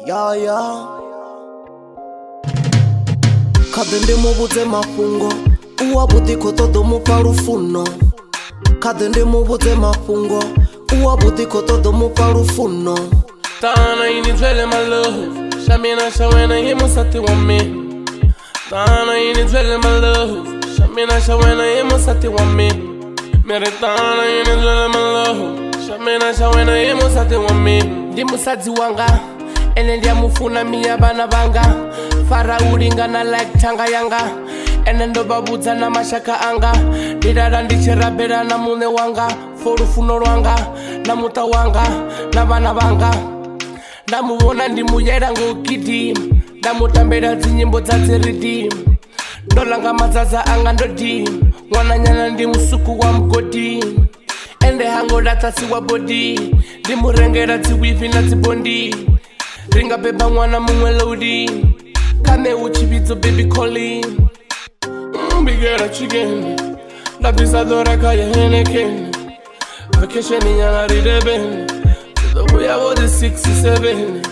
ya Khade ndi muvhudze mafhungo uwa vhuḓi khou ṱoḓa mufha lufuno Khade ndi muvhudze mafhungo uwa vhuḓi khou ṱoḓa mufha lufuno Tana ini dwele my love Shamina shawena ye musati wa me Tana ini dwele my love Shamina shawena ye musati wa me Mere tana ini dwele my love Shamina shawena ye musati wa me Ndi musadzi wanga ene ndiyamufuna miya bana banga Fara ulingana like tanga yanga ene ndobabudza na mashaka anga ndidada ndichirabela na mune wanga for lufuno lwanga na muta wanga na bana banga ndamubona ndimuyera ngogidima ndamutambela dzinyimbo dza dziridima ndolanga madzaza anga ndodima mwananyana ndi musuku wa mgodini ende hango latsasi wa bodi ndimurengela dziwivi na dzibondi ringa beba mwana mumwe loading kane uchibidzo baby calling Bigera chicken Labisa dora kaya Henneken Vacation nyana rideben Tudobuya wodi 67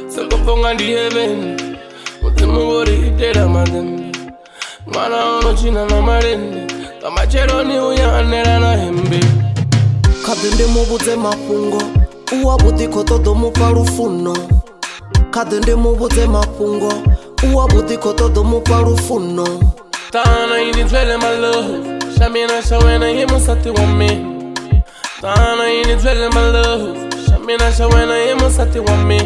Sakoponga ndi heaven Mutimu wori itera madem Mwana ono china na marende Kama cheroni uya anera na hembe Khade ndi muvhudze mafhungo uwa vhuḓi khou ṱoḓa mufha lufuno Khade ndi muvhudze mafhungo uwa vhuḓi khou ṱoḓa mufha lufuno Tana ini dwele my love Shamina shawena ye musati wa me Tana ini dwele my love Shamina shawena ye musati wa me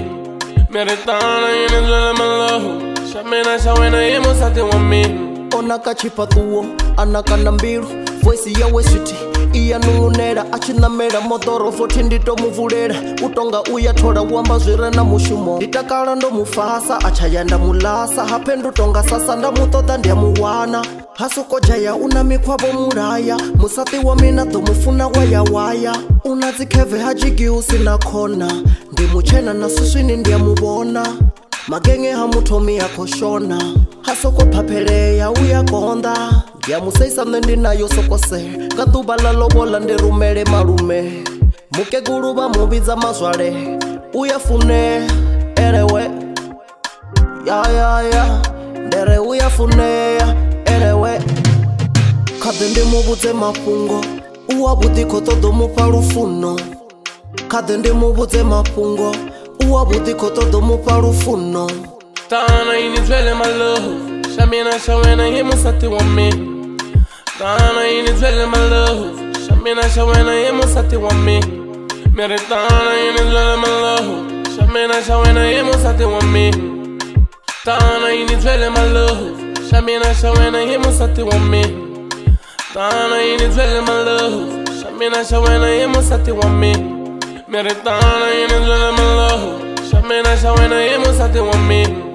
Mere tana ini dwele my love Shamina shawena ye musati wa me Ona kachipatuwo anakana mbilu Voice yawe sweet iyanungunela achinamela moḓoro fothi ndito muvulela utonga uya thola uamba zwire na mushumo nditakala ndo mufasa achaya ndamulasa haphe ndutonga sasa ndamuṱoḓa ndiyamuwana hasoko jaya una mikhwavo mulaya musati wa mina ḓo mufuna waya una dzikheve hajigi usina khona ndi mutshena na suswini ndiyamuvhona magenge ha muthomi akho shona hasoko phapheleya uya konḓa ndiyamuseisa nṋe ndi nayo sokosela nga ḓuvha ḽa lobola ndi rumele malume mukegulu vha muvhidza mazwale uya fune elewe ya ndere uya funea elewe Khade ndi muvhudze mafhungo uwa vhuḓi khou ṱoḓa mufha lufuno Khade ndi muvhudze mafhungo uwa vhuḓi khou ṱoḓa mufha lufuno Tana ini dwele my love Shamina shawena ye musati wa me Tana ini dwele my love Shamina shawena ye musati wa me Mere tana ini dwele my love Shamina shawena ye musati wa me Tana ini dwele my love Shamina shawena ye musati wa me Tana ini dwele my love Shamina shawena ye musati wa me Mere tana ini dwele my love Shamina shawena ye musati wa me